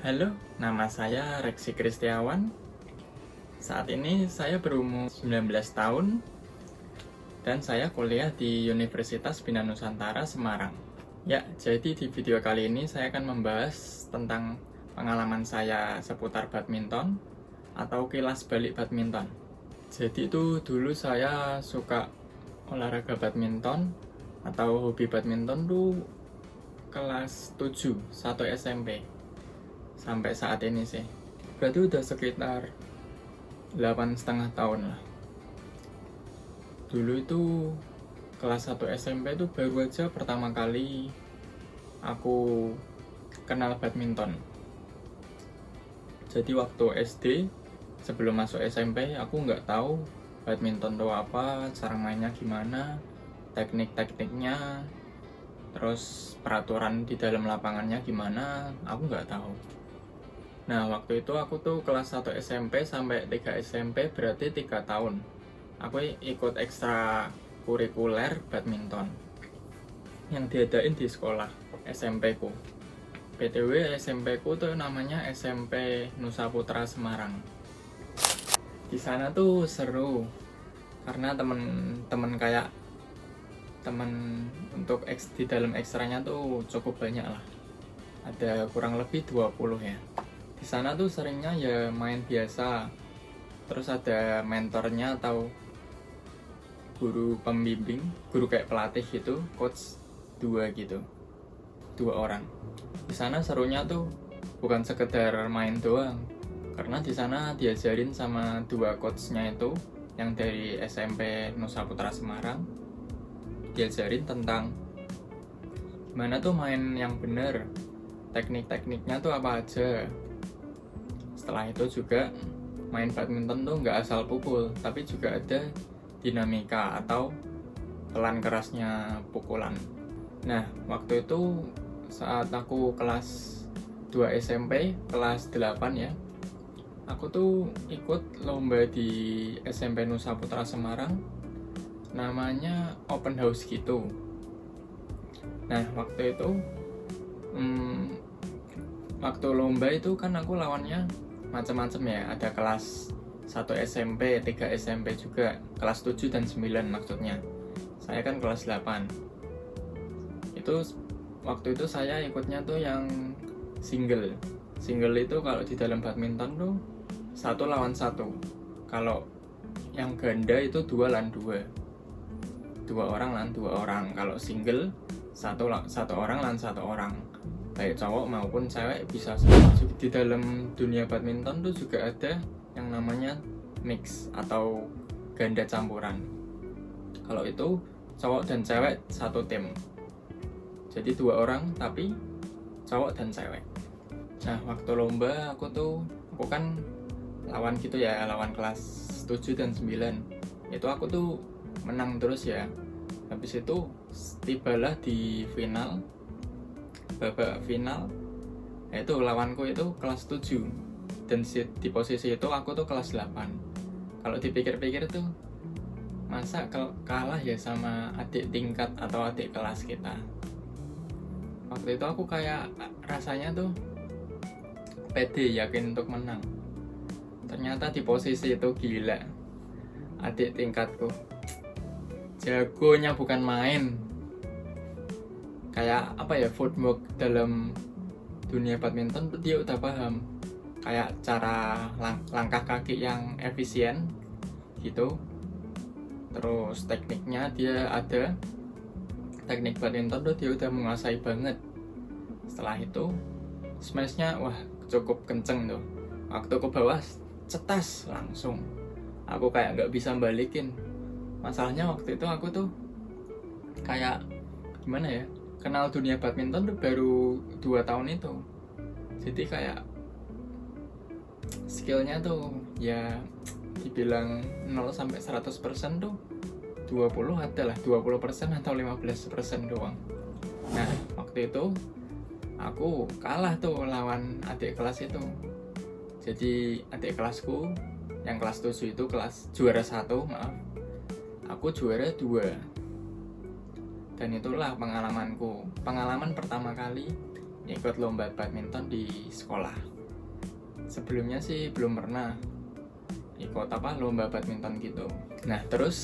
Halo, nama saya Reksi Kristiawan. Saat ini saya berumur 19 tahun dan saya kuliah di Universitas Bina Nusantara, Semarang. Ya, jadi di video kali ini saya akan membahas tentang pengalaman saya seputar badminton atau kilas balik badminton. Jadi itu dulu saya suka olahraga badminton atau hobi badminton tuh kelas 7, 1 SMP. Sampai saat ini sih berarti udah sekitar 8,5 tahun lah. Dulu itu kelas 1 SMP itu baru aja pertama kali aku kenal badminton. Jadi waktu SD sebelum masuk SMP aku nggak tahu badminton itu apa, cara mainnya gimana, teknik-tekniknya, terus peraturan di dalam lapangannya gimana, aku nggak tahu. Nah, waktu itu aku tuh kelas 1 SMP sampai 3 SMP, berarti 3 tahun. Aku ikut ekstra kurikuler badminton yang diadain di sekolah SMP ku. BTW SMP ku tuh namanya SMP Nusa Putra Semarang. Di sana tuh seru karena temen-temen kayak temen untuk di dalam ekstranya tuh cukup banyak lah. Ada kurang lebih 20 ya. Di sana tuh seringnya ya main biasa, terus ada mentornya atau guru pembimbing, guru kayak pelatih gitu, coach 2 gitu, 2 orang. Di sana serunya tuh bukan sekedar main doang, karena di sana diajarin sama 2 coachnya itu yang dari SMP Nusa Putra Semarang, diajarin tentang gimana tuh main yang bener, teknik-tekniknya tuh apa aja. Setelah itu juga main badminton tuh nggak asal pukul, tapi juga ada dinamika atau pelan kerasnya pukulan. Nah, waktu itu saat aku kelas 2 SMP, kelas 8 ya, aku tuh ikut lomba di SMP Nusa Putra Semarang, namanya open house gitu. Nah, waktu itu waktu lomba itu kan aku lawannya macam-macam ya, ada kelas 1 SMP, 3 SMP juga, kelas 7 dan 9 maksudnya. Saya kan kelas 8. Itu waktu itu saya ikutnya tuh yang single. Single itu kalau di dalam badminton tuh 1 lawan 1. Kalau yang ganda itu 2 lawan 2. 2 orang lawan 2 orang. Kalau single 1 orang lawan 1 orang. Baik cowok maupun cewek bisa sama. Di dalam dunia badminton tuh juga ada yang namanya mix atau ganda campuran. Kalau itu cowok dan cewek satu tim, jadi 2 orang tapi cowok dan cewek. Nah, waktu lomba aku kan lawan gitu ya, lawan kelas 7 dan 9. Itu aku tuh menang terus ya. Habis itu tibalah di final, babak final, itu lawanku itu kelas 7 dan di posisi itu aku tuh kelas 8. Kalau dipikir-pikir tuh masa kalah ya sama adik tingkat atau adik kelas kita. Waktu itu aku kayak rasanya tuh pede, yakin untuk menang. Ternyata di posisi itu gila, adik tingkatku jagonya bukan main. Kayak apa ya, footwork dalam dunia badminton dia udah paham, kayak cara langkah kaki yang efisien gitu. Terus tekniknya dia ada, teknik badminton tuh dia udah menguasai banget. Setelah itu smashnya wah cukup kenceng tuh. Waktu ke bawah cetas langsung, aku kayak nggak bisa balikin. Masalahnya waktu itu aku tuh kayak gimana ya, kenal dunia badminton tuh baru 2 tahun itu. Jadi kayak skillnya tuh ya dibilang 0 sampai 100% tuh 20 adalah 20% atau 15% doang. Nah, waktu itu aku kalah tuh lawan adik kelas itu. Jadi adik kelasku yang kelas 7 itu juara 1, maaf. Aku juara 2. Dan itulah pengalamanku. Pengalaman pertama kali ikut lomba badminton di sekolah. Sebelumnya sih belum pernah ikut lomba badminton gitu. Nah terus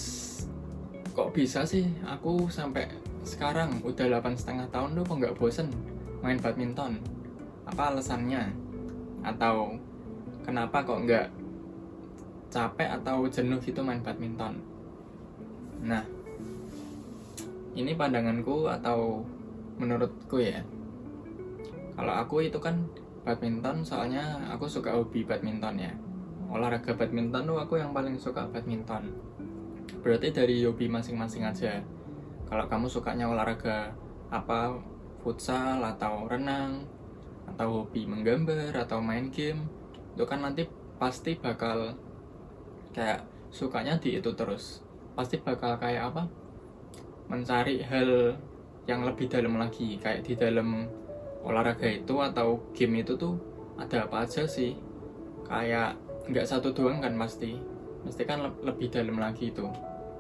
kok bisa sih aku sampai sekarang udah 8,5 tahun tuh kok nggak bosen main badminton? Apa alasannya? Atau kenapa kok nggak capek atau jenuh gitu main badminton? Nah, ini pandanganku atau menurutku ya. Kalau aku itu kan badminton, soalnya aku suka hobi badminton ya. Olahraga badminton tuh aku yang paling suka badminton. Berarti dari hobi masing-masing aja. Kalau kamu sukanya olahraga apa, futsal atau renang, atau hobi menggambar atau main game, itu kan nanti pasti bakal kayak sukanya di itu terus. Pasti bakal kayak apa, mencari hal yang lebih dalam lagi. Kayak di dalam olahraga itu atau game itu tuh ada apa aja sih. Kayak nggak satu doang kan, pasti kan lebih dalam lagi itu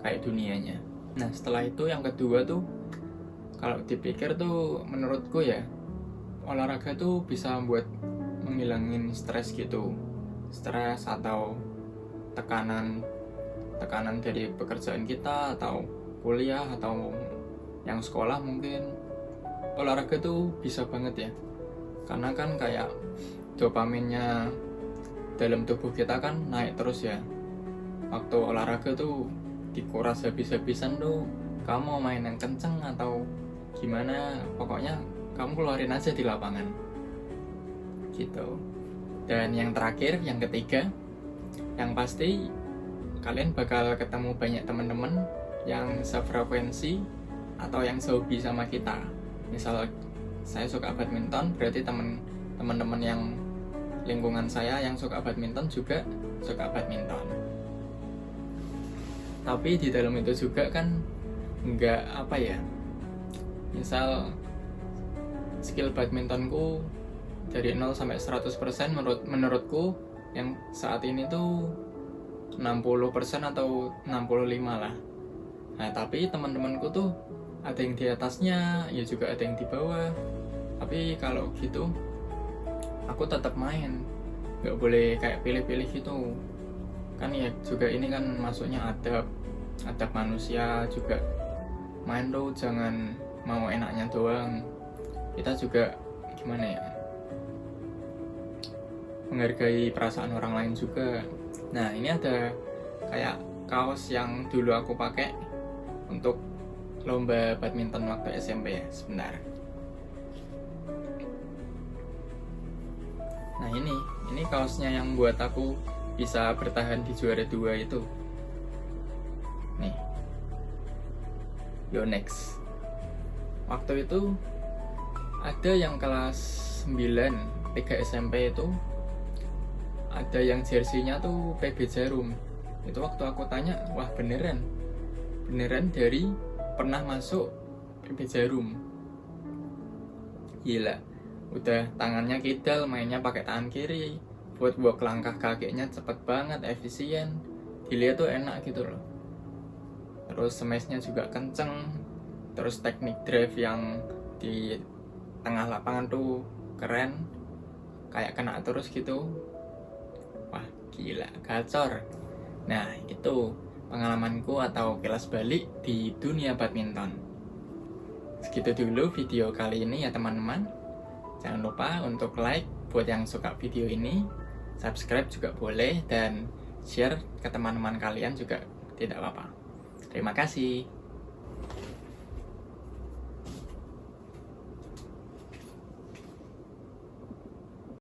kayak dunianya. Nah setelah itu yang kedua tuh, kalau dipikir tuh menurutku ya, olahraga tuh bisa buat menghilangin stres gitu. Stres atau tekanan dari pekerjaan kita atau kuliah atau yang sekolah mungkin. Olahraga tuh bisa banget ya, karena kan kayak dopaminnya dalam tubuh kita kan naik terus ya. Waktu olahraga tuh dikuras habis-habisan tuh, kamu mau main yang kenceng atau gimana, pokoknya kamu keluarin aja di lapangan gitu. Dan yang terakhir, yang ketiga, yang pasti kalian bakal ketemu banyak teman-teman yang sefrekuensi atau yang sehobi sama kita. Misal saya suka badminton, berarti teman-teman yang lingkungan saya yang suka badminton juga suka badminton. Tapi di dalam itu juga kan nggak apa ya, misal skill badmintonku dari 0 sampai 100% menurutku yang saat ini tuh 60% atau 65 lah. Nah tapi teman-temanku tuh ada yang di atasnya, ya juga ada yang di bawah. Tapi kalau gitu aku tetap main, nggak boleh kayak pilih-pilih gitu kan ya. Juga ini kan masuknya adab manusia juga. Main tuh jangan mau enaknya doang, kita juga gimana ya, menghargai perasaan orang lain juga. Nah ini ada kayak kaos yang dulu aku pakai untuk lomba badminton waktu SMP ya, sebentar. Nah ini kaosnya yang buat aku bisa bertahan di juara 2 itu. Nih, Yonex. Waktu itu ada yang kelas 9, 3 SMP itu, ada yang jersinya tuh PB Jarum. Itu waktu aku tanya, wah beneran dari pernah masuk PB Jarum. Gila, udah tangannya kidal, mainnya pakai tangan kiri, buat langkah kakinya cepet banget, efisien, dilihat tuh enak gitu loh. Terus smash-nya juga kenceng, terus teknik drive yang di tengah lapangan tuh keren, kayak kena terus gitu. Wah gila, gacor. Nah itu pengalamanku atau kilas balik di dunia badminton. Segitu dulu video kali ini ya teman-teman. Jangan lupa untuk like buat yang suka video ini, subscribe juga boleh, dan share ke teman-teman kalian juga tidak apa-apa. Terima kasih.